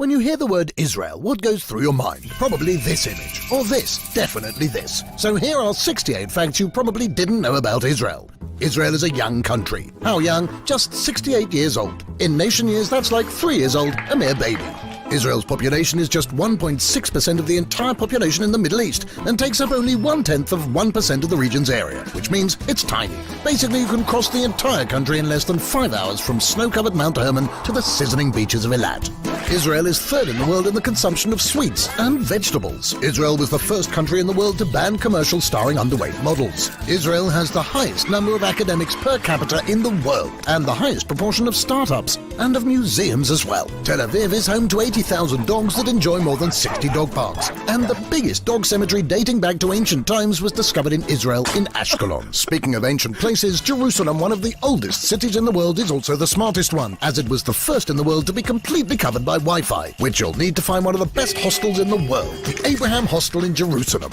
When you hear the word Israel, what goes through your mind? Probably this image, or this, definitely this. So here are 68 facts you probably didn't know about Israel. Israel is a young country. How young? Just 68 years old. In nation years, that's like 3 years old, a mere baby. Israel's population is just 1.6% of the entire population in the Middle East and takes up only 1/10 of 1% of the region's area, which means it's tiny. Basically, you can cross the entire country in less than 5 hours from snow-covered Mount Hermon to the sizzling beaches of Eilat. Israel is third in the world in the consumption of sweets and vegetables. Israel was the first country in the world to ban commercials starring underweight models. Israel has the highest number of academics per capita in the world and the highest proportion of startups and of museums as well. Tel Aviv is home to 80,000 dogs that enjoy more than 60 dog parks. And the biggest dog cemetery dating back to ancient times was discovered in Israel in Ashkelon. Speaking of ancient places, Jerusalem, one of the oldest cities in the world, is also the smartest one, as it was the first in the world to be completely covered by Wi-Fi, which you'll need to find one of the best hostels in the world, the Abraham Hostel in Jerusalem.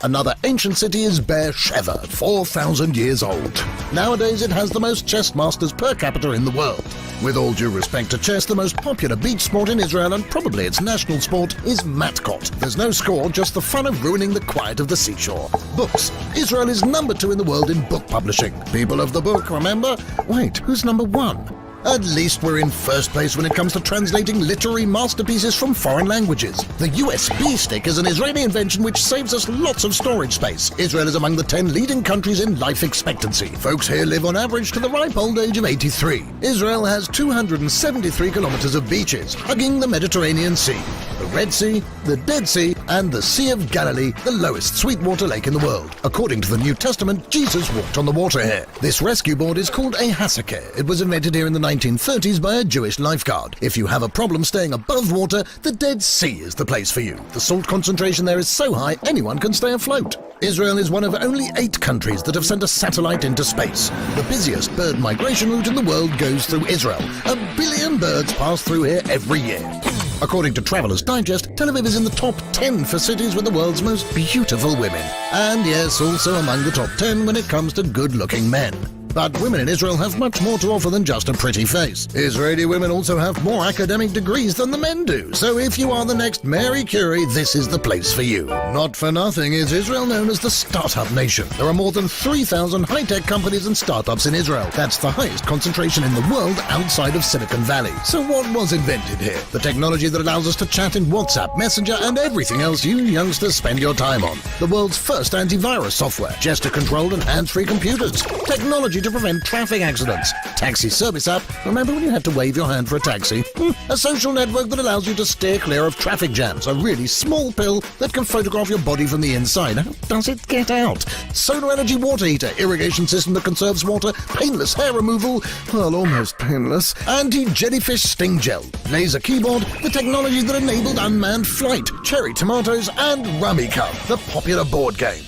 Another ancient city is Beersheba, 4,000 years old. Nowadays it has the most chess masters per capita in the world. With all due respect to chess, the most popular beach sport in Israel, and probably its national sport, is matkot. There's no score, just the fun of ruining the quiet of the seashore. Books. Israel is number 2 in the world in book publishing. People of the book, remember? Wait, who's number 1? At least we're in first place when it comes to translating literary masterpieces from foreign languages. The USB stick is an Israeli invention which saves us lots of storage space. Israel is among the 10 leading countries in life expectancy. Folks here live on average to the ripe old age of 83. Israel has 273 kilometers of beaches, hugging the Mediterranean Sea, the Red Sea, the Dead Sea, and the Sea of Galilee, the lowest sweetwater lake in the world. According to the New Testament, Jesus walked on the water here. This rescue board is called a hasakeh. It was invented here in the 1930s by a Jewish lifeguard. If you have a problem staying above water, the Dead Sea is the place for you. The salt concentration there is so high, anyone can stay afloat. Israel is one of only 8 countries that have sent a satellite into space. The busiest bird migration route in the world goes through Israel. 1 billion birds pass through here every year. According to Traveller's Digest, Tel Aviv is in the top 10 for cities with the world's most beautiful women. And yes, also among the top 10 when it comes to good-looking men. But women in Israel have much more to offer than just a pretty face. Israeli women also have more academic degrees than the men do. So if you are the next Mary Curie, this is the place for you. Not for nothing is Israel known as the startup nation. There are more than 3,000 high-tech companies and startups in Israel. That's the highest concentration in the world outside of Silicon Valley. So what was invented here? The technology that allows us to chat in WhatsApp, Messenger, and everything else you youngsters spend your time on. The world's first antivirus software, gesture-controlled and hands-free computers. Technology to prevent traffic accidents. Taxi service app. Remember when you had to wave your hand for a taxi? A social network that allows you to steer clear of traffic jams. A really small pill that can photograph your body from the inside. How does it get out? Solar energy water heater. Irrigation system that conserves water. Painless hair removal. Well, almost painless. Anti-jellyfish sting gel. Laser keyboard. The technology that enabled unmanned flight. Cherry tomatoes and Rummy Cup, the popular board game.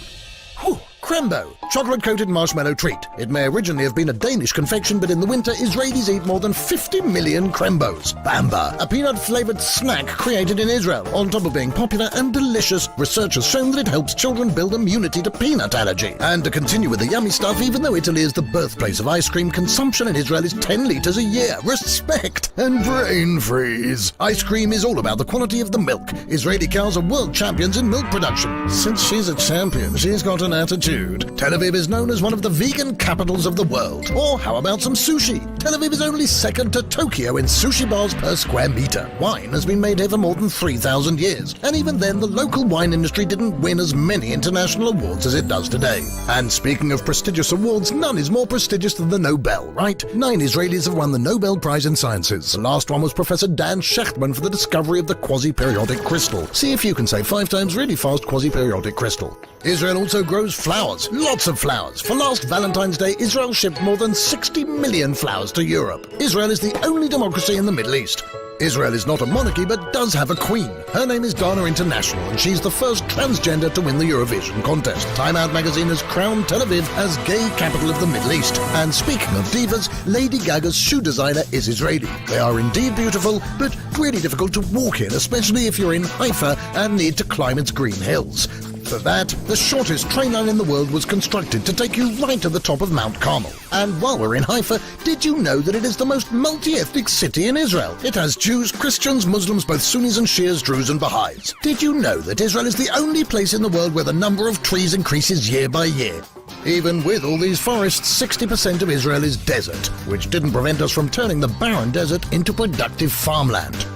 Whew. Crembo, chocolate-coated marshmallow treat. It may originally have been a Danish confection, but in the winter, Israelis eat more than 50 million Crembos. Bamba, a peanut-flavored snack created in Israel. On top of being popular and delicious, research has shown that it helps children build immunity to peanut allergy. And to continue with the yummy stuff, even though Italy is the birthplace of ice cream, consumption in Israel is 10 liters a year. Respect and brain freeze. Ice cream is all about the quality of the milk. Israeli cows are world champions in milk production. Since she's a champion, she's got an attitude. Tel Aviv is known as one of the vegan capitals of the world. Or how about some sushi? Tel Aviv is only second to Tokyo in sushi bars per square meter. Wine has been made here for more than 3,000 years. And even then, the local wine industry didn't win as many international awards as it does today. And speaking of prestigious awards, none is more prestigious than the Nobel, right? 9 Israelis have won the Nobel Prize in Sciences. The last one was Professor Dan Shechtman for the discovery of the quasi-periodic crystal. See if you can say 5 times really fast quasi-periodic crystal. Israel also grows flowers, lots of flowers. For last Valentine's Day, Israel shipped more than 60 million flowers to Europe. Israel is the only democracy in the Middle East. Israel is not a monarchy but does have a queen. Her name is Dana International and she's the first transgender to win the Eurovision contest. Time Out magazine has crowned Tel Aviv as gay capital of the Middle East. And speaking of divas, Lady Gaga's shoe designer is Israeli. They are indeed beautiful but really difficult to walk in, especially if you're in Haifa and need to climb its green hills. For that, the shortest train line in the world was constructed to take you right to the top of Mount Carmel. And while we're in Haifa, did you know that it is the most multi-ethnic city in Israel? It has Jews, Christians, Muslims, both Sunnis and Shias, Druze and Baha'is. Did you know that Israel is the only place in the world where the number of trees increases year by year? Even with all these forests, 60% of Israel is desert, which didn't prevent us from turning the barren desert into productive farmland.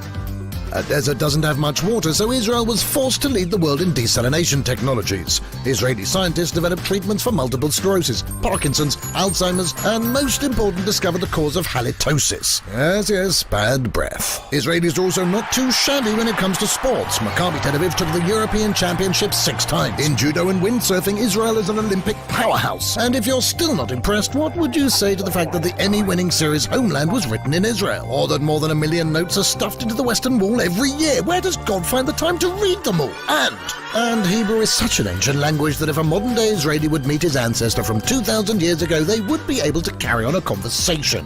A desert doesn't have much water, so Israel was forced to lead the world in desalination technologies. Israeli scientists developed treatments for multiple sclerosis, Parkinson's, Alzheimer's, and most important, discovered the cause of halitosis. Yes, bad breath. Israelis are also not too shabby when it comes to sports. Maccabi Tel Aviv took the European Championship 6 times. In judo and windsurfing, Israel is an Olympic powerhouse. And if you're still not impressed, what would you say to the fact that the Emmy-winning series Homeland was written in Israel? Or that more than 1 million notes are stuffed into the Western Wall every year? Where does God find the time to read them all? And Hebrew is such an ancient language that if a modern-day Israeli would meet his ancestor from 2,000 years ago, they would be able to carry on a conversation.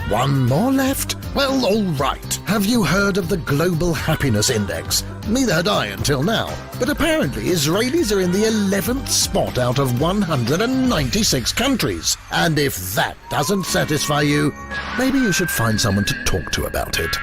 One more left? Well, all right. Have you heard of the Global Happiness Index? Neither had I until now. But apparently Israelis are in the 11th spot out of 196 countries. And if that doesn't satisfy you, maybe you should find someone to talk to about it.